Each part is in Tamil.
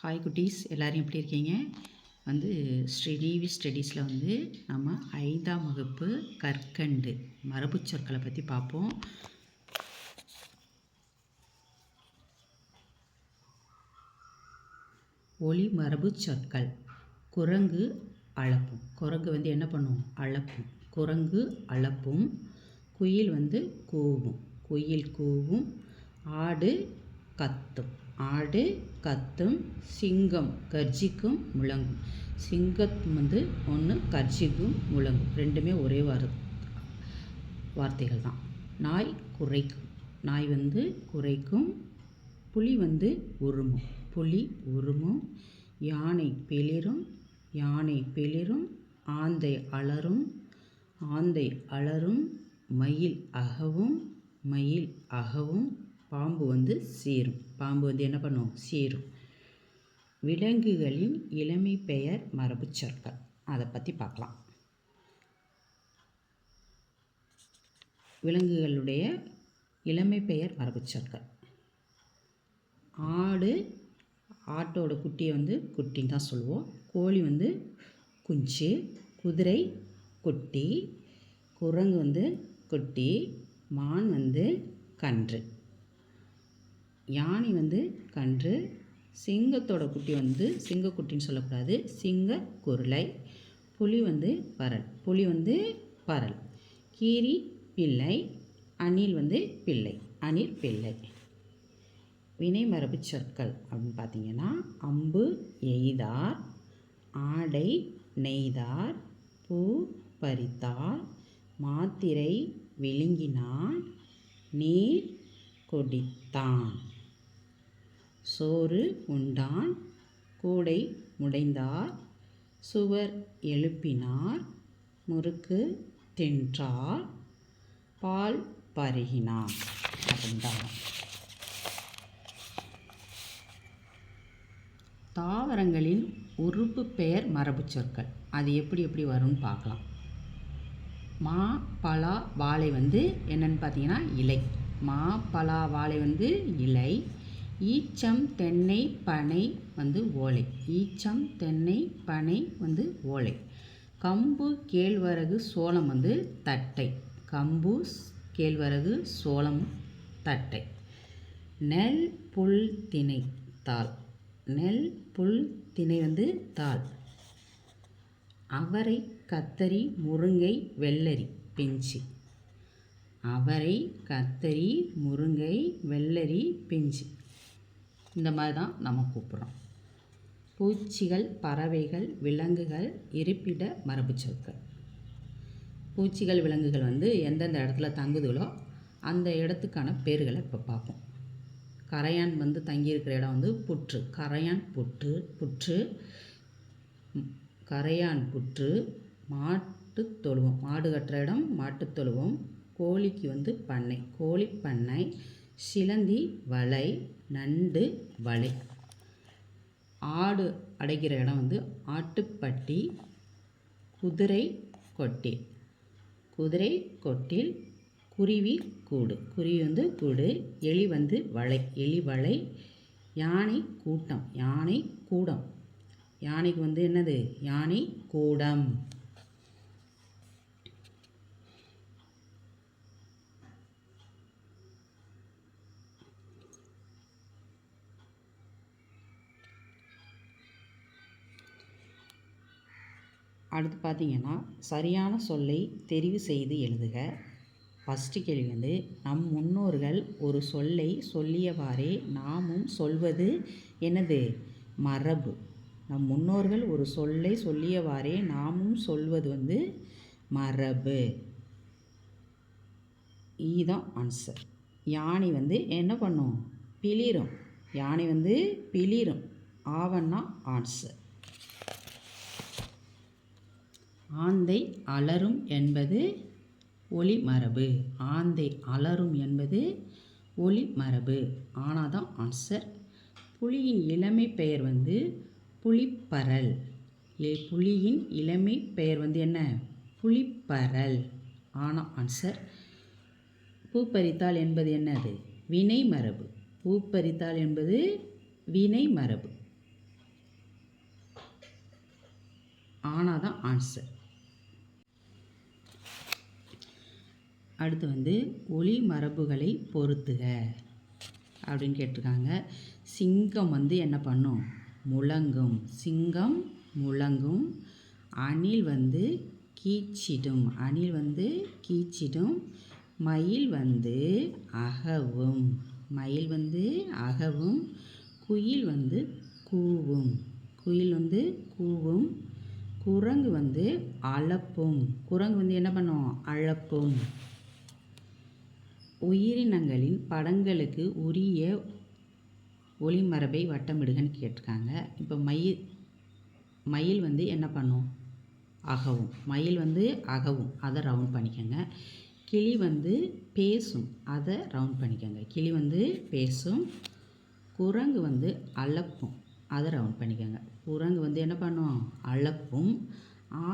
ஹாய் குட்டீஸ், எல்லோரும் எப்படி இருக்கீங்க? ஸ்ரீ ஸ்டடீஸில் நம்ம 5ஆம் வகுப்பு கற்கண்டு மரபு சொற்களை பற்றி பார்ப்போம். ஒலி மரபு சொற்கள். குரங்கு அளப்பும். குரங்கு என்ன பண்ணும்? அளப்பும். குரங்கு அளப்பும். குயில் கூவும். குயில் கூவும். ஆடு கத்தும். ஆடு கத்தும். சிங்கம் கர்ஜிக்கும் முழங்கும். சிங்கம் ஒன்று கர்ஜிக்கும் முழங்கும். ரெண்டுமே ஒரே வார்த்தைகள் தான். நாய் குரைக்கும். நாய் குரைக்கும். புலி உருமும். புலி உருமும். யானை பிளிரும். யானை பிளிரும். ஆந்தை அலறும். ஆந்தை அலறும். மயில் அகவும். மயில் அகவும். பாம்பு சீரும். பாம்பு என்ன பண்ணும்? சீரும். விலங்குகளின் இளமை பெயர் மரபு சொற்கள். அதை பற்றி பார்க்கலாம். விலங்குகளுடைய இளமை பெயர் மரபு சொற்கள். ஆடு, ஆட்டோட குட்டியை குட்டின்னு தான் சொல்லுவோம். கோழி குஞ்சு. குதிரை குட்டி. குரங்கு குட்டி. மான் கன்று. யானை கன்று. சிங்கத்தோட குட்டி சிங்கக்குட்டின்னு சொல்லக்கூடாது, சிங்க குருளை. புலி பரல். புலி பரல். கீரி பிள்ளை. அணில் பிள்ளை. அணில் பிள்ளை. வினை மரபு சொற்கள் அப்படின்னு பார்த்தீங்கன்னா, அம்பு எய்தார். ஆடை நெய்தார். பூ பறித்தார். மாத்திரை விழுங்கினான். நீர் குடித்தான். சோறு உண்டான். கூடை முடைந்தார். சுவர் எழுப்பினார். முறுக்கு தின்றார். பால் பருகினார் அப்படின்றாங்க. தாவரங்களின் உறுப்பு பெயர் மரபு சொற்கள். அது எப்படி வரும்னு பார்க்கலாம். மா பலா வாழை என்னன்னு பார்த்தீங்கன்னா இலை. மா பலா வாழை இலை. ஈச்சம் தென்னை பனை ஓலை. ஈச்சம் தென்னை பனை ஓலை. கம்பு கேழ்வரகு சோளம் தட்டை. கம்பு கேழ்வரகு சோளம் தட்டை. நெல் புல் திணை தாள். நெல் புல் திணை தாள். அவரை கத்தரி முருங்கை வெள்ளரி பிஞ்சு. அவரை கத்தரி முருங்கை வெள்ளரி பிஞ்சு. இந்த மாதிரி தான் நம்ம கூப்பிட்றோம். பூச்சிகள், பறவைகள், விலங்குகள் இருப்பிட மரபு சொற்கள். பூச்சிகள், விலங்குகள் எந்தெந்த இடத்துல தங்குதுகளோ அந்த இடத்துக்கான பேர்களை இப்போ பார்ப்போம். கரையான் தங்கியிருக்கிற இடம் புற்று. கரையான் புற்று. புற்று. கரையான் புற்று. மாட்டு தொழுவம். மாடு கட்டுற இடம் மாட்டு தொழுவம். கோழிக்கு பண்ணை. கோழி பண்ணை. சிலந்தி வலை. நண்டு வலை. ஆடு அடைக்கிற இடம் ஆட்டுப்பட்டி. குதிரை கொட்டில். குதிரை கொட்டில். குருவி கூடு. குருவி கூடு. எலி வலை. எலி வலை. யானை கூட்டம். யானை கூடம். யானைக்கு என்னது? யானை கூடம். அடுத்து பார்த்தீங்கன்னா, சரியான சொல்லை தெரிவு செய்து எழுதுக. ஃபஸ்ட்டு கேள்வி நம் முன்னோர்கள் ஒரு சொல்லை சொல்லியவாறே நாமும் சொல்வது என்னது? மரபு. நம் முன்னோர்கள் ஒரு சொல்லை சொல்லியவாறே நாமும் சொல்வது மரபு. இதுதான் ஆன்சர். யானை என்ன பண்ணும்? பிளிரும். யானை பிளிரும். ஆவன்னா ஆன்சர். ஆந்தை அலறும் என்பது ஒலி மரபு. ஆந்தை அலறும் என்பது ஒலி மரபு. ஆனால் தான் ஆன்சர். புலியின் இளமை பெயர் புலிப்பரல். புலியின் இளமை பெயர் என்ன? புலிப்பரல். ஆனால் ஆன்சர். பூப்பறித்தால் என்பது என்னது? வினை மரபு. பூப்பறித்தால் என்பது வினை மரபு. ஆனால் தான் ஆன்சர். அடுத்து வந்து ஒலி மரபுகளை பொறுத்துக அப்படின்னு கேட்டிருக்காங்க. சிங்கம் வந்து என்ன பண்ணும்? முழங்கும். சிங்கம் முழங்கும். அணில் வந்து கீச்சிடும். அணில் வந்து கீச்சிடும். மயில் வந்து அகவும். மயில் வந்து அகவும். குயில் வந்து கூவும். குயில் வந்து கூவும். குரங்கு வந்து அலப்பும். குரங்கு வந்து என்ன பண்ணும்? அலப்பும். உயிரினங்களின் படங்களுக்கு உரிய ஒளிமரபை வட்டமிடுகன்னு கேட்டிருக்காங்க. இப்போ மயில் வந்து என்ன பண்ணும்? அகவும். மயில் வந்து அகவும், அதை ரவுண்ட் பண்ணிக்கோங்க. கிளி வந்து பேசும், அதை ரவுண்ட் பண்ணிக்கோங்க. கிளி வந்து பேசும். குரங்கு வந்து அலப்பும், அதை ரவுண்ட் பண்ணிக்கோங்க. குரங்கு வந்து என்ன பண்ணும்? அலப்பும்.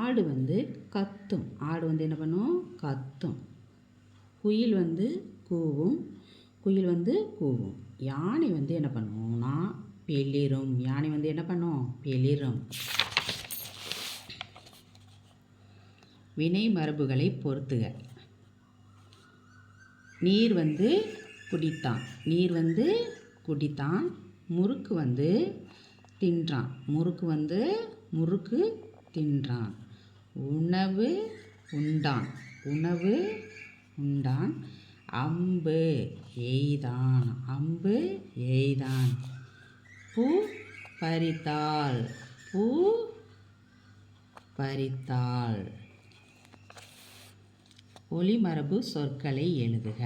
ஆடு வந்து கத்தும். ஆடு வந்து என்ன பண்ணும்? கத்தும். குயில் வந்து கூவும். குயில் வந்து கூவும். யானை வந்து என்ன பண்ணும்னா பெளிரும். யானை வந்து என்ன பண்ணும்? பெளிரும். வினை மரபுகளை பொறுத்துக. நீர் வந்து குடித்தான். நீர் வந்து குடித்தான். முறுக்கு வந்து தின்றான். முறுக்கு தின்றான். உணவு உண்டான். உணவு உண்டான். அம்பு எய்தான். அம்பு எய்தான். பூ பறித்தாள். பூ பறித்தாள். ஒலிமரபு சொற்களை எழுதுக.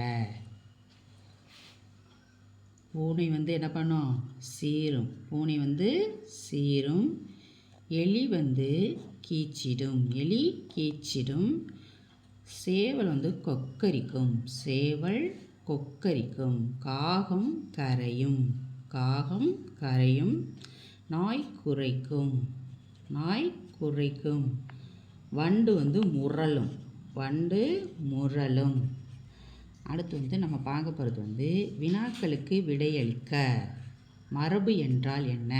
பூனை வந்து என்ன பண்ணும்? சீரும். பூனை வந்து சீரும். எலி வந்து கீச்சிடும். எலி கீச்சிடும். சேவல் வந்து கொக்கரிக்கும். சேவல் கொக்கரிக்கும். காகம் கரையும். காகம் கரையும். நாய் குரைக்கும். நாய் குரைக்கும். வண்டு வந்து முரளும். வண்டு முரளும். அடுத்து வந்து நம்ம பார்க்க போகிறது வந்து வினாக்களுக்கு விடையளிக்க. மரபு என்றால் என்ன?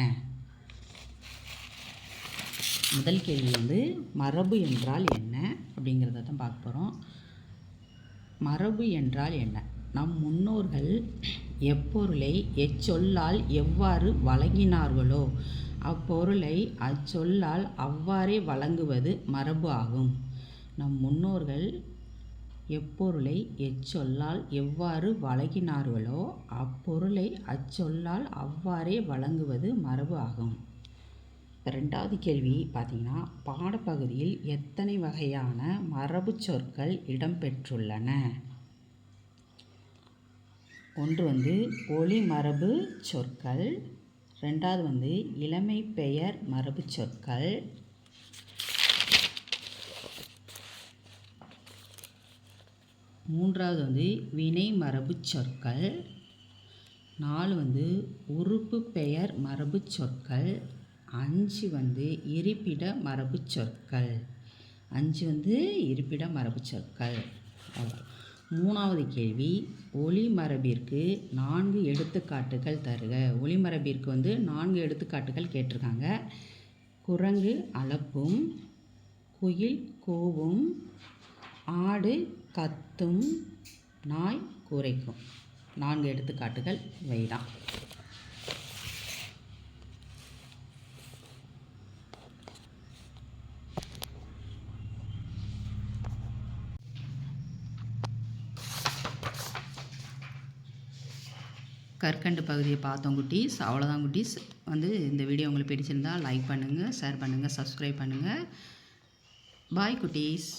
முதல் கேள்வி வந்து மரபு என்றால் என்ன அப்படிங்கிறத தான் பார்க்க போகிறோம். மரபு என்றால் என்ன? நம் முன்னோர்கள் எப்பொருளை எச்சொல்லால் எவ்வாறு வழங்கினார்களோ அப்பொருளை அச்சொல்லால் அவ்வாறே வழங்குவது மரபு ஆகும். நம் முன்னோர்கள் எப்பொருளை எச்சொல்லால் எவ்வாறு வழங்கினார்களோ அப்பொருளை அச்சொல்லால் அவ்வாறே வழங்குவது மரபு ஆகும். ரெண்டாவது கேள்வி பார்த்திங்கன்னா, பாடப்பகுதியில் எத்தனை வகையான மரபு சொற்கள் இடம்பெற்றுள்ளன? ஒன்று வந்து ஒலி மரபு சொற்கள். ரெண்டாவது வந்து இளமை பெயர் மரபு சொற்கள். மூன்றாவது வந்து வினை மரபு சொற்கள். 4 வந்து உறுப்பு பெயர் மரபு சொற்கள். 5 வந்து இருப்பிட மரபு சொற்கள். 5 வந்து இருப்பிட மரபு சொற்கள். மூணாவது கேள்வி, ஒலி மரபிற்கு 4 எடுத்துக்காட்டுகள் தருக. ஒலி மரபிற்கு வந்து 4 எடுத்துக்காட்டுகள் கேட்டிருக்காங்க. குரங்கு அலப்பும். குயில் கூவும். ஆடு கத்தும். நாய் குரைக்கும். 4 எடுத்துக்காட்டுகள் இவைதான். கற்கண்டு பகுதியை பார்த்தோம் குட்டீஸ். அவ்வளோதான் குட்டீஸ். வந்து இந்த வீடியோ உங்களுக்கு பிடிச்சிருந்தால் லைக் பண்ணுங்கள், ஷேர் பண்ணுங்கள், சப்ஸ்கிரைப் பண்ணுங்கள். பாய் குட்டீஸ்.